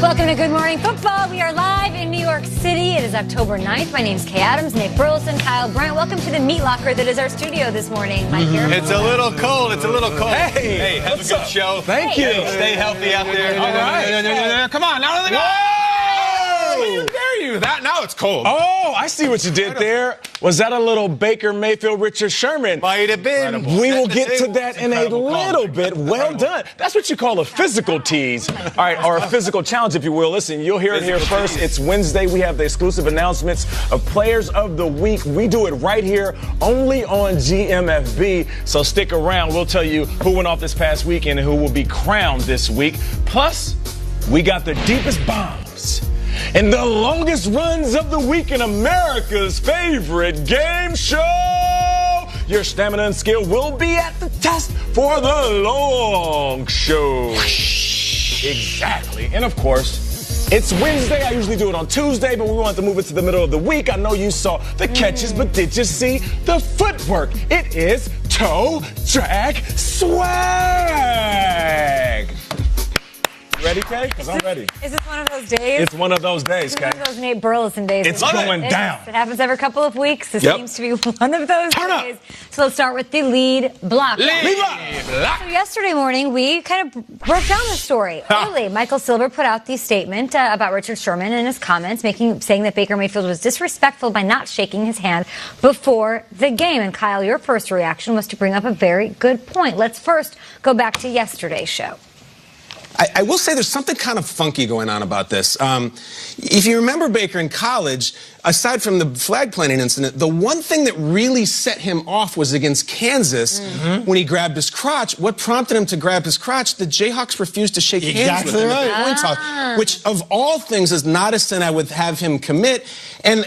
Welcome to Good Morning Football. We are live in New York City. It is October 9th. My name's Kay Adams, Nate Burleson, Kyle Bryant. Welcome to the meat locker that is our studio this morning. Mike here. It's a little cold. It's a little cold. Hey, have a good show. Thank you. Stay healthy out there. All right. Come on. Now go. How dare you? Now it's cold. Oh, I see what you did there. Was that a little Baker Mayfield, Richard Sherman? Might have been. Incredible. We will get to that in a little bit. Well done. That's what you call a physical tease. All right, or a physical challenge, if you will. Listen, you'll hear it here first. It's Wednesday. We have the exclusive announcements of Players of the Week. We do it right here, only on GMFB. So stick around. We'll tell you who went off this past weekend and who will be crowned this week. Plus, we got the deepest bombs and the longest runs of the week in America's favorite game show. Your stamina and skill will be at the test for the long show. Exactly. And of course, it's Wednesday. I usually do it on Tuesday, but we wanted to move it to the middle of the week. I know you saw the catches, but did you see the footwork? It is toe drag swag. Ready, Kay? Because I'm ready. Is this one of those days? It's one of those days, Kay. One of those Nate Burleson days. It's going down. It happens every couple of weeks. This seems to be one of those days. So let's start with the lead block. Lead block. So yesterday morning, we kind of broke down the story early. Michael Silver put out the statement about Richard Sherman and his comments, saying that Baker Mayfield was disrespectful by not shaking his hand before the game. And Kyle, your first reaction was to bring up a very good point. Let's first go back to yesterday's show. I will say there's something kind of funky going on about this. If you remember Baker in college, aside from the flag planting incident, the one thing that really set him off was against Kansas when he grabbed his crotch. What prompted him to grab his crotch? The Jayhawks refused to shake hands with him at the point toss, which of all things is not a sin I would have him commit. And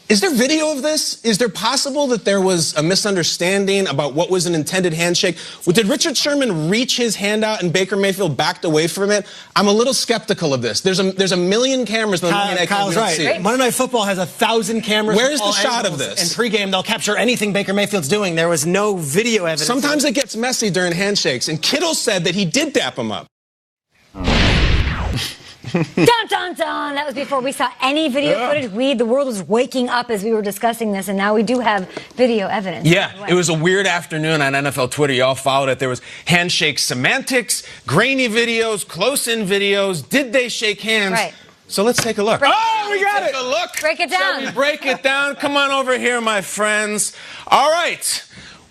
is there video of this? Is there possible that there was a misunderstanding about what was an intended handshake? Did Richard Sherman reach his hand out and Baker Mayfield backed away from it? I'm a little skeptical of this. There's a million cameras. Kyle's right. Monday Night Football has 1,000 cameras. Where's the shot of this? And pregame, they'll capture anything Baker Mayfield's doing. There was no video evidence. Sometimes it gets messy during handshakes, and Kittle said that he did dap him up. Dun, dun, dun. That was before we saw any video footage. The world was waking up as we were discussing this, and now we do have video evidence. Yeah, it was a weird afternoon on NFL Twitter. Y'all followed it. There was handshake semantics, grainy videos, close-in videos. Did they shake hands? Right. So let's take a look. We got it. Take a look. Break it down. Shall we break it down? Come on over here, my friends. All right.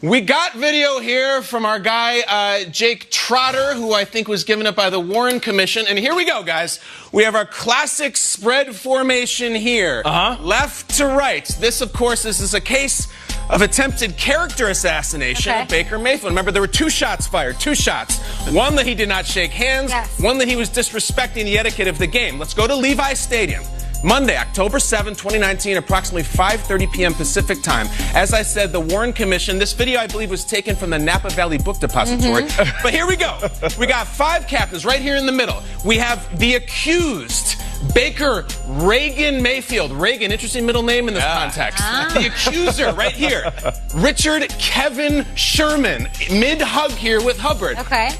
We got video here from our guy, Jake Trotter, who I think was given up by the Warren Commission. And here we go, guys. We have our classic spread formation here. Left to right. This, of course, is a case of attempted character assassination of Baker Mayfield. Remember, there were two shots fired. Two shots. One that he did not shake hands. One that he was disrespecting the etiquette of the game. Let's go to Levi Stadium. Monday, October 7, 2019, approximately 5:30 p.m. Pacific time. As I said, the Warren Commission, this video, I believe, was taken from the Napa Valley Book Depository. But here we go. We got 5 captains right here in the middle. We have the accused, Baker Reagan Mayfield. Reagan, interesting middle name in this context. The accuser right here, Richard Kevin Sherman. Mid-hug here with Hubbard.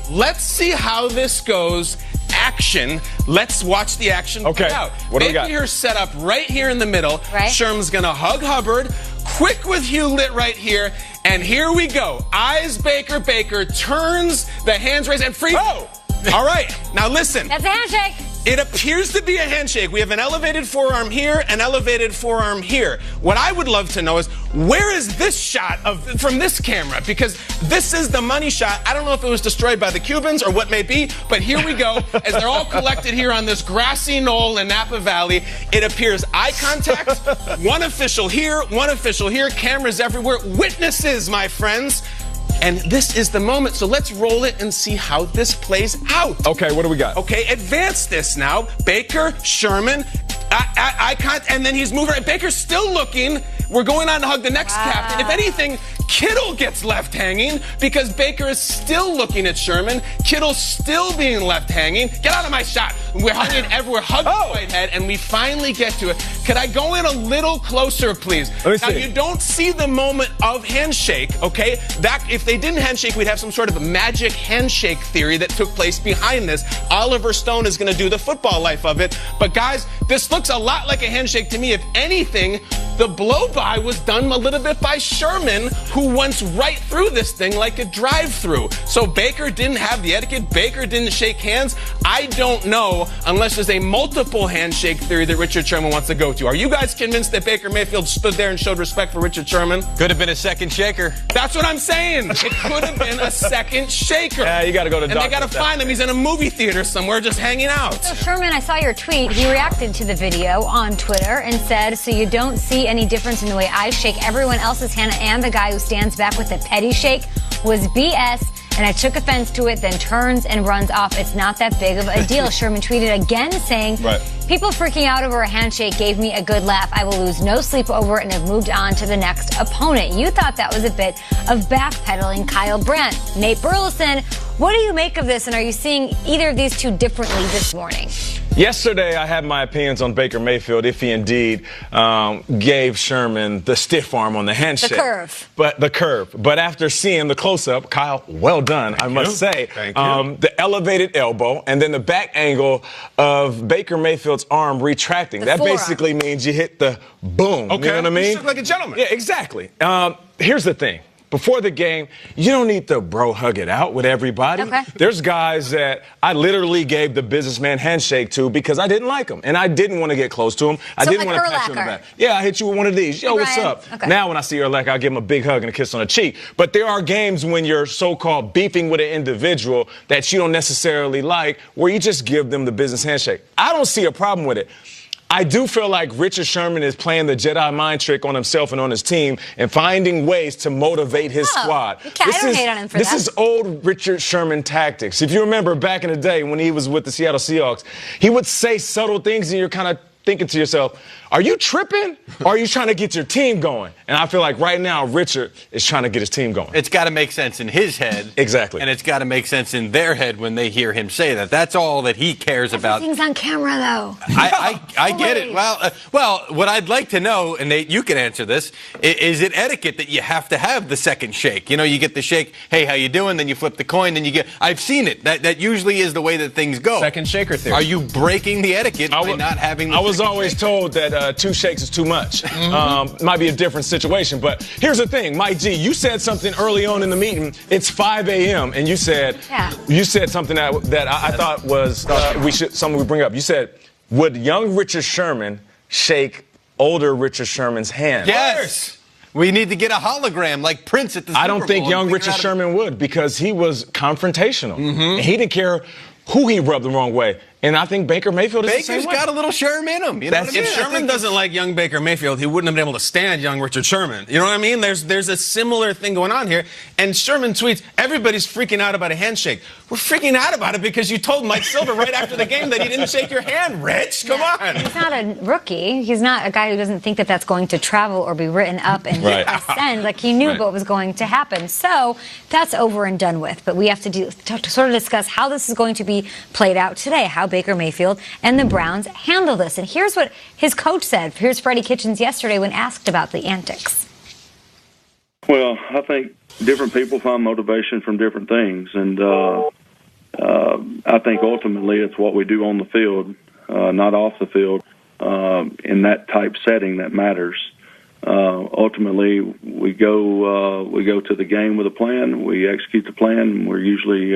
Let's see how this goes. Action. Let's watch the action play out. What do we got? Baker set up right here in the middle. Sherman's gonna hug Hubbard. Quick with Hugh lit right here. And here we go. Eyes Baker. Baker turns, the hands raised, and free. All right. Now listen. That's a handshake. It appears to be a handshake. We have an elevated forearm here, an elevated forearm here. What I would love to know is, where is this shot from this camera? Because this is the money shot. I don't know if it was destroyed by the Cubans or what may be, but here we go. As they're all collected here on this grassy knoll in Napa Valley, it appears eye contact, one official here, cameras everywhere, witnesses, my friends. And this is the moment, so let's roll it and see how this plays out. Okay, what do we got? Okay, advance this now. Baker, Sherman, eye contact, and then he's moving. Baker's still looking. We're going on to hug the next captain. If anything, Kittle gets left hanging because Baker is still looking at Sherman. Kittle's still being left hanging. Get out of my shot. We're hugging Whitehead, and we finally get to it. Could I go in a little closer, please? Now, you don't see the moment of handshake, okay? That if they didn't handshake, we'd have some sort of magic handshake theory that took place behind this. Oliver Stone is going to do the football life of it. But guys, this looks a lot like a handshake to me. If anything, the blow-by was done a little bit by Sherman, who went right through this thing like a drive-through. So Baker didn't have the etiquette. Baker didn't shake hands. I don't know unless there's a multiple handshake theory that Richard Sherman wants to go to. Are you guys convinced that Baker Mayfield stood there and showed respect for Richard Sherman? Could have been a second shaker. That's what I'm saying. It could have been a second shaker. Yeah, you got to go to And they got to find him. He's in a movie theater somewhere just hanging out. So Sherman, I saw your tweet. He reacted to the video on Twitter and said, so you don't see any difference in the way I shake everyone else's hand, and the guy who stands back with the petty shake was BS, and I took offense to it, then turns and runs off. It's not that big of a deal. Sherman tweeted again saying, people freaking out over a handshake gave me a good laugh. I will lose no sleep over it and have moved on to the next opponent. You thought that was a bit of backpedaling Kyle Brandt. Nate Burleson, what do you make of this, and are you seeing either of these two differently this morning? Yesterday, I had my opinions on Baker Mayfield if he indeed gave Sherman the stiff arm on the handshake. The curve. But after seeing the close-up, Kyle, well done, I must say. The elevated elbow and then the back angle of Baker Mayfield's arm retracting. That basically means you hit the boom. Okay. You know what I mean? You look like a gentleman. Yeah, exactly. Here's the thing. Before the game, you don't need to bro hug it out with everybody. Okay. There's guys that I literally gave the businessman handshake to because I didn't like them and I didn't want to get close to him. I didn't want to pat you on the back. Yeah, I hit you with one of these. Yo, what's up? Okay. Now when I see Urlacher, I'll give him a big hug and a kiss on the cheek. But there are games when you're so-called beefing with an individual that you don't necessarily like where you just give them the business handshake. I don't see a problem with it. I do feel like Richard Sherman is playing the Jedi mind trick on himself and on his team and finding ways to motivate his squad. I don't hate on him for this is old Richard Sherman tactics. If you remember back in the day when he was with the Seattle Seahawks, he would say subtle things and you're kind of thinking to yourself, are you tripping or are you trying to get your team going? And I feel like right now Richard is trying to get his team going. It's got to make sense in his head. Exactly. And it's got to make sense in their head when they hear him say that. That's all that he cares about. Everything's on camera, though. I get it. Well, what I'd like to know, and Nate, you can answer this, is it etiquette that you have to have the second shake? You know, you get the shake, hey, how you doing? Then you flip the coin, then you get, I've seen it. That usually is the way that things go. Second shaker theory. Are you breaking the etiquette by not having the I was always told that 2 shakes is too much. Might be a different situation. But here's the thing, Mike G, you said something early on in the meeting. It's 5 a.m. and you said something that I thought was something we bring up. You said, would young Richard Sherman shake older Richard Sherman's hand? Yes. We need to get a hologram like Prince at the Super Bowl. I don't think young Richard Sherman would because he was confrontational. And he didn't care who he rubbed the wrong way. And I think Baker Mayfield is the same way. Baker's got a little Sherman in him. You know what I mean? If Sherman doesn't like young Baker Mayfield, he wouldn't have been able to stand young Richard Sherman. You know what I mean? There's a similar thing going on here. And Sherman tweets, everybody's freaking out about a handshake. We're freaking out about it because you told Mike Silver right after the game that he didn't shake your hand, Rich. Come on. He's not a rookie. He's not a guy who doesn't think that that's going to travel or be written up and ascend. Like he knew what was going to happen. So that's over and done with. But we have to sort of discuss how this is going to be played out today, how Baker Mayfield and the Browns handle this. And here's what his coach said. Here's Freddie Kitchens yesterday when asked about the antics. Well, I think different people find motivation from different things. And I think ultimately it's what we do on the field, not off the field, in that type setting that matters. Ultimately, we go to the game with a plan. We execute the plan. And we're usually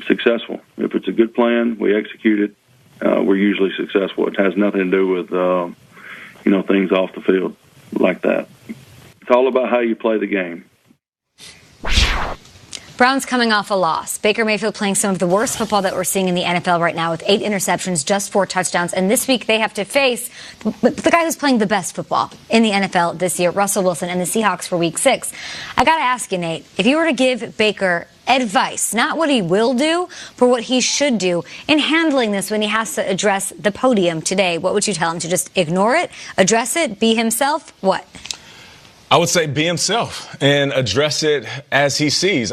successful. If it's a good plan, we execute it. We're usually successful. It has nothing to do with things off the field like that. It's all about how you play the game. Browns coming off a loss. Baker Mayfield playing some of the worst football that we're seeing in the NFL right now with 8 interceptions, just 4 touchdowns. And this week they have to face the guy who's playing the best football in the NFL this year, Russell Wilson, and the Seahawks for Week 6. I got to ask you, Nate, if you were to give Baker advice, not what he will do, but what he should do in handling this when he has to address the podium today, what would you tell him? To just ignore it, address it, be himself? What? I would say be himself and address it as he sees.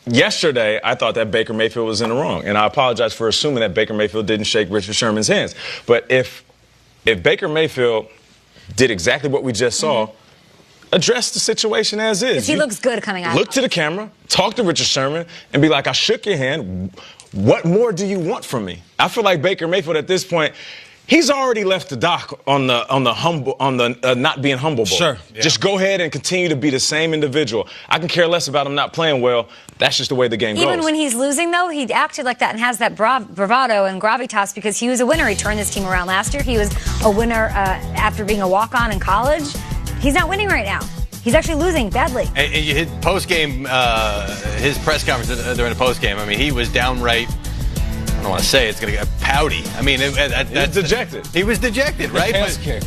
Yesterday, I thought that Baker Mayfield was in the wrong, and I apologize for assuming that Baker Mayfield didn't shake Richard Sherman's hands. But if Baker Mayfield did exactly what we just saw, address the situation as is. He looks good coming out. Look to the camera, talk to Richard Sherman, and be like, I shook your hand. What more do you want from me? I feel like Baker Mayfield at this point, he's already left the dock on the not being humble. Sure. Yeah. Just go ahead and continue to be the same individual. I can care less about him not playing well. That's just the way the game goes. Even when he's losing, though, he acted like that and has that bravado and gravitas because he was a winner. He turned this team around last year. He was a winner after being a walk-on in college. He's not winning right now. He's actually losing badly. And his post-game, his press conference during the post-game, I mean, he was downright, I don't want to say it's going to get pouty. I mean, that's dejected. He was dejected, right?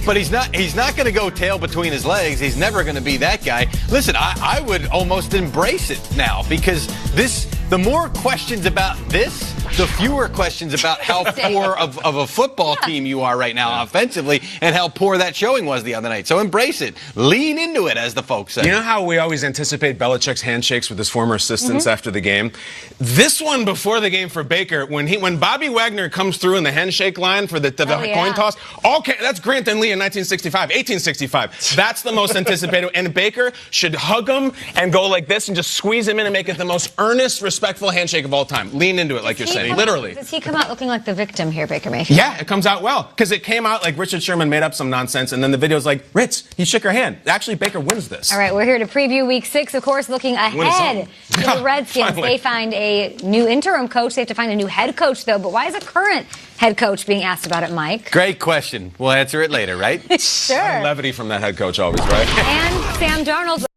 But he's not going to go tail between his legs. He's never going to be that guy. Listen, I would almost embrace it now because the more questions about this, the fewer questions about how poor of a football team you are right now offensively and how poor that showing was the other night. So embrace it. Lean into it, as the folks say. You know how we always anticipate Belichick's handshakes with his former assistants after the game? This one before the game for Baker, when Bobby Wagner comes through in the handshake line for the coin toss, okay, that's Grant and Lee in 1865. That's the most anticipated. And Baker should hug him and go like this and just squeeze him in and make it the most earnest, respectful handshake of all time. Lean into it, like you're saying. Literally. Does he come out looking like the victim here, Baker Mayfield? Yeah, it comes out well. Because it came out like Richard Sherman made up some nonsense, and then the video's like, Ritz, he shook her hand. Actually, Baker wins this. All right, we're here to preview Week 6, of course, looking ahead to the Redskins. They find a new interim coach. They have to find a new head coach, though. But why is a current head coach being asked about it, Mike? Great question. We'll answer it later, right? Sure. Levity from that head coach always, right? And Sam Darnold.